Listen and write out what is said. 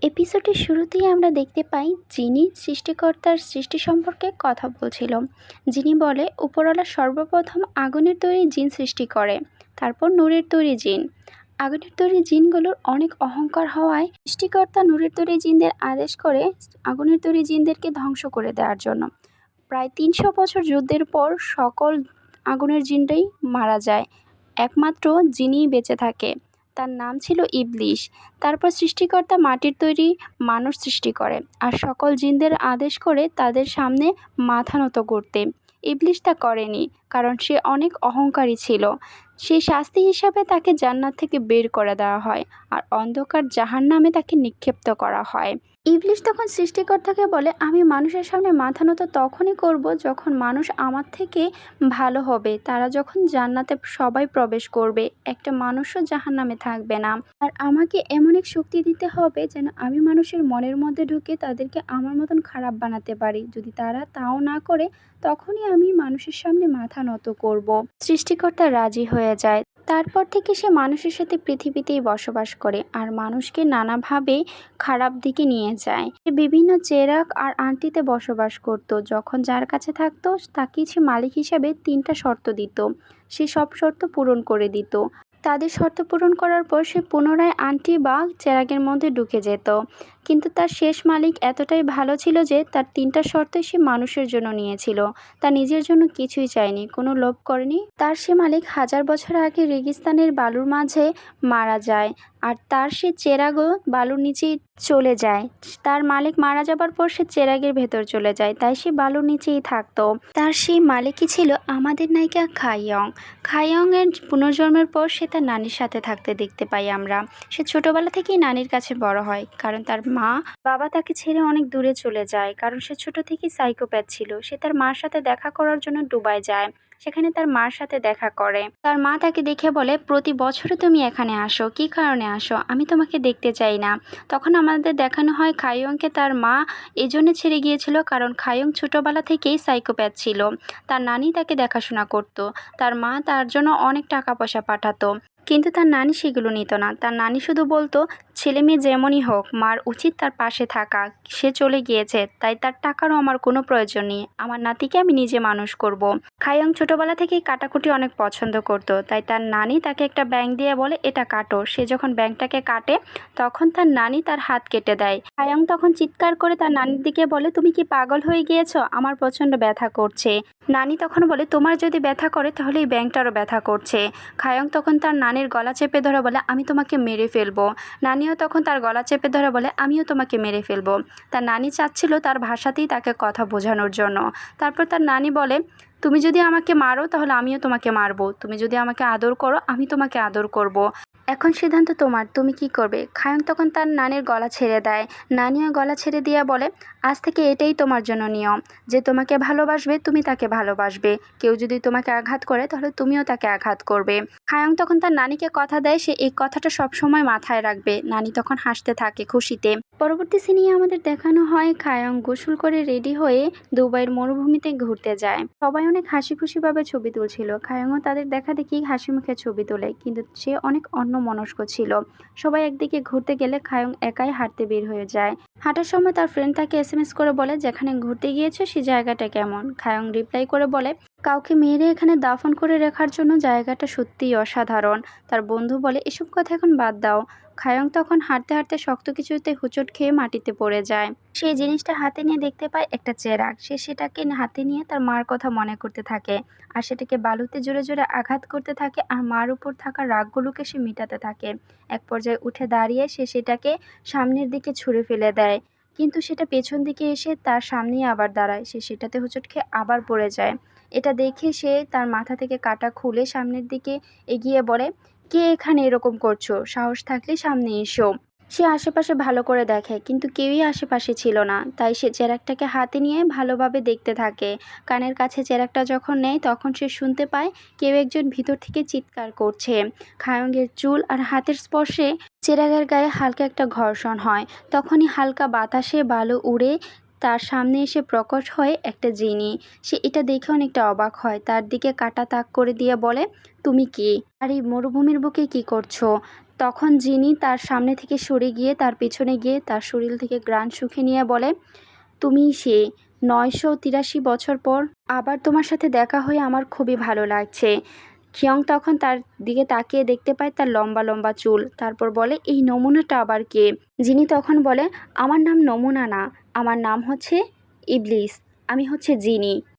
এপিসোডের শুরুতেই আমরা দেখতে পাই জিনি সৃষ্টিকর্তার সৃষ্টি সম্পর্কে কথা বলছিল। জিনি বলে উপরওয়ালা সর্বপ্রথম আগুনের তৈরি জিন সৃষ্টি করে, তারপর নূরের তৈরি জিন। আগুনের তৈরি জিনগুলোর অনেক অহংকার হওয়ায় সৃষ্টিকর্তা নূরের তৈরি জিনদের আদেশ করে আগুনের তৈরি জিনদেরকে ধ্বংস করে দেওয়ার জন্য। প্রায় ৩০০ বছর যুদ্ধের পর সকল আগুনের জিনটাই মারা যায়, একমাত্র জিনিই বেঁচে থাকে। তার নাম ছিল ইবলিশ। তারপর সৃষ্টিকর্তা মাটির তৈরি মানুষ সৃষ্টি করে আর সকল জিনদের আদেশ করে তাদের সামনে মাথা নত করতে। ইবলিশ তা করেনি, কারণ সে অনেক অহংকারী ছিল। সেই শাস্তি হিসাবে তাকে জান্নাত থেকে বের করে দেওয়া হয় আর অন্ধকার জাহান্নামে তাকে নিক্ষিপ্ত করা হয়। ইবলিশ তখন সৃষ্টিকর্তাকে বলে, আমি মানুষের সামনে মাথা নত তখনই করব যখন মানুষ আমার থেকে ভালো হবে, তারা যখন জান্নাতে সবাই প্রবেশ করবে, একটা মানুষও জাহান্নামে থাকবে না। আর আমাকে এমন এক শক্তি দিতে হবে যেন আমি মানুষের মনের মধ্যে ঢুকে তাদেরকে আমার মতন খারাপ বানাতে পারি। যদি তারা তাও না করে, তখনই আমি মানুষের সামনে মাথা নত করব। সৃষ্টিকর্তা রাজি হয়ে যায়। তারপর থেকে সে মানুষের সাথে পৃথিবীতেই বসবাস করে আর মানুষকে নানাভাবে খারাপ দিকে নিয়ে যায়। সে বিভিন্ন চেরাগ আর আংটিতে বসবাস করত। যখন যার কাছে থাকতো তাকেই সে মালিক হিসেবে ৩টা শর্ত দিত। সে সব শর্ত পূরণ করে দিত। তাদের শর্ত পূরণ করার পর সে পুনরায় আংটি বা চেরাগের মধ্যে ঢুকে যেত। কিন্তু তার শেষ মালিক এতটাই ভালো ছিল যে তার ৩টা শর্তই সে মানুষের জন্য নিয়েছিল। তার নিজের জন্য কিছুই চায়নি, কোনো লোভ করেনি। তার সে মালিক ১০০০ বছর আগে রেগিস্তানের বালুর মাঝে মারা যায় আর তার সে চেরাগও বালুর নিচেই চলে যায়। তার মালিক মারা যাবার পর সে চেরাগের ভেতর চলে যায়, তাই সে বালুর নিচেই থাকতো। তার সেই মালিকই ছিল আমাদের নায়িকা খাইয়ং। খাইয়ংয়ের পুনর্জন্মের পর সে তার নানির সাথে থাকতে দেখতে পাই আমরা। সে ছোটবেলা থেকেই নানির কাছে বড় হয়, কারণ তার বাবা তাকে ছেড়ে অনেক দূরে চলে যায়, কারণ সে ছোট থেকেই সাইকোপ্যাথ ছিল। সে তার মার সাথে দেখা করার জন্য দুবাই যায়, সেখানে তার মার সাথে দেখা করে। তার মা তাকে দেখে বলে, প্রতি বছরে তুমি এখানে আসো, কি কারণে আসো? আমি তোমাকে দেখতে চাই না। তখন আমাদের দেখানো হয় খাইয়ংকে তার মা এজন্য ছেড়ে গিয়েছিল কারণ খাইয়ং ছোটবেলা থেকেই সাইকোপ্যাথ ছিল। তার নানি তাকে দেখাশোনা করত। তার মা তার জন্য অনেক টাকা পয়সা পাঠাতো, কিন্তু তার নানি সেগুলো নিত না। তার নানি শুধু বলতো, ছেলে মেয়ে যেমনই হোক, মার উচিত তার পাশে থাকা। সে চলে গিয়েছে, তাই তার টাকারও আমার কোনো প্রয়োজন নেই। আমার নাতিকে আমি নিজে মানুষ করব। খাইয়ং ছোটবেলা থেকেই কাটাকুটি অনেক পছন্দ করত, তাই তার নানি তাকে একটা ব্যাঙ দিয়ে বলে, এটা কাটো। সে যখন ব্যাঙটাকে কাটে তখন তার নানি তার হাত কেটে দেয়। খাইয়ং তখন চিৎকার করে তার নানির দিকে বলে, তুমি কি পাগল হয়ে গিয়েছো? আমার প্রচণ্ড ব্যথা করছে। নানি তখন বলে, তোমার যদি ব্যথা করে তাহলে এই ব্যাঙটারও ব্যথা করছে। খাইয়ং তখন তার নানির গলা চেপে ধরে বলে, আমি তোমাকে মেরে ফেলবো। নানিও তখন তার গলা চেপে ধরে বলে, আমিও তোমাকে মেরে ফেলবো। তার নানি চাচ্ছিল তার ভাষাতেই তাকে কথা বোঝানোর জন্য। তারপর তার নানি বলে, তুমি যদি আমাকে মারো তাহলে আমিও তোমাকে মারবো। তুমি যদি আমাকে আদর করো আমি তোমাকে আদর করব। এখন সিদ্ধান্ত তোমার, তুমি কি করবে? খায়ং তখন তার নানির গলা ছেড়ে দেয়। নানিও গলা ছেড়ে দিয়ে বলে, আজ থেকে এটাই তোমার জন্য নিয়ম, যে তোমাকে ভালোবাসবে তুমি তাকে ভালোবাসবে। কেউ যদি তোমাকে আঘাত করে তাহলে তুমিও তাকে আঘাত করবে। খায়ং তখন তার নানিকে কথা দেয় সে এই কথাটা সবসময় মাথায় রাখবে। নানি তখন হাসতে থাকে খুশিতে। পরবর্তী সিনে আমাদের দেখানো হয় খায়ং গোসল করে রেডি হয়ে দুবাইয়ের মরুভূমিতে ঘুরতে যায়। সবাই অনেক হাসি খুশিভাবে ছবি তুলছিল। খায়ংও তাদের দেখা দেখি হাসি মুখে ছবি তোলে, কিন্তু সে অনেক অন্যমনস্ক ছিল। সবাই একদিকে ঘুরতে গেলে খায়ং একাই হাঁটতে বের হয়ে যায়। হাঁটার সময় তার ফ্রেন্ড তাকে এসএমএস করে বলে, যেখানে ঘুরতে গিয়েছো সেই জায়গাটা কেমন? খায়ং রিপ্লাই করে বলে, কাউকে মেরে এখানে দাফন করে রাখার জন্য জায়গাটা সত্যিই অসাধারণ। তার বন্ধু বলে, এসব কথা এখন বাদ দাও। খায়ং তখন হাঁটতে হাঁটতে শক্ত কিছুতে হোঁচট খেয়ে মাটিতে পড়ে যায়। সেই জিনিসটা হাতে নিয়ে দেখতে পায় একটা চেরাগ। সে সেটাকে হাতে নিয়ে তার মার কথা মনে করতে থাকে আর সেটাকে বালুতে জোরে জোরে আঘাত করতে থাকে আর মার উপর থাকা রাগগুলোকে সে মিটাতে থাকে। এক পর্যায়ে উঠে দাঁড়িয়ে সে সেটাকে সামনের দিকে ছুঁড়ে ফেলে দেয়, কিন্তু সেটা পেছন দিকে এসে তার সামনেই আবার দাঁড়ায়। সে সেটাতে হোঁচট খেয়ে আবার পড়ে যায়। এটা দেখে সে তার মাথা থেকে কাঁটা খুলে সামনের দিকে এগিয়ে বলে, কে এখানে এরকম করছো? সাহস থাকলে সামনে এসো। সে আশেপাশে ভালো করে দেখে, কিন্তু কেউই আশেপাশে ছিল না। তাই সে চেরাগটাকে হাতে নিয়ে ভালোভাবে দেখতে থাকে। কানের কাছে চেরাগটা যখন নেয় তখন সে শুনতে পায় কেউ একজন ভিতর থেকে চিৎকার করছে। খায়ংয়ের চুল আর হাতের স্পর্শে চেরাগের গায়ে হালকা একটা ঘর্ষণ হয়। তখনই হালকা বাতাসে বালু উড়ে তার সামনে এসে প্রকট হয় একটা জিনি। সে এটা দেখে অনেকটা অবাক হয়। তার দিকে কাটা তাক করে দিয়ে বলে, তুমি কে? আর এই মরুভূমির বুকে কি করছো? তখন জিনি তার সামনে থেকে সরে গিয়ে তার পেছনে গিয়ে তার শরীর থেকে ঘ্রাণ শুঁকে নিয়ে বলে, তুমি সে 983 বছর পর আবার তোমার সাথে দেখা হয়ে আমার খুবই ভালো লাগছে। খিয়ং তখন তার দিকে তাকিয়ে দেখতে পায় তার লম্বা লম্বা চুল। তারপর বলে, এই নমুনাটা আবার কে? জিনি তখন বলে, আমার নাম নমুনা না, আমার নাম হচ্ছে ইবলিস, আমি হচ্ছে জিনি।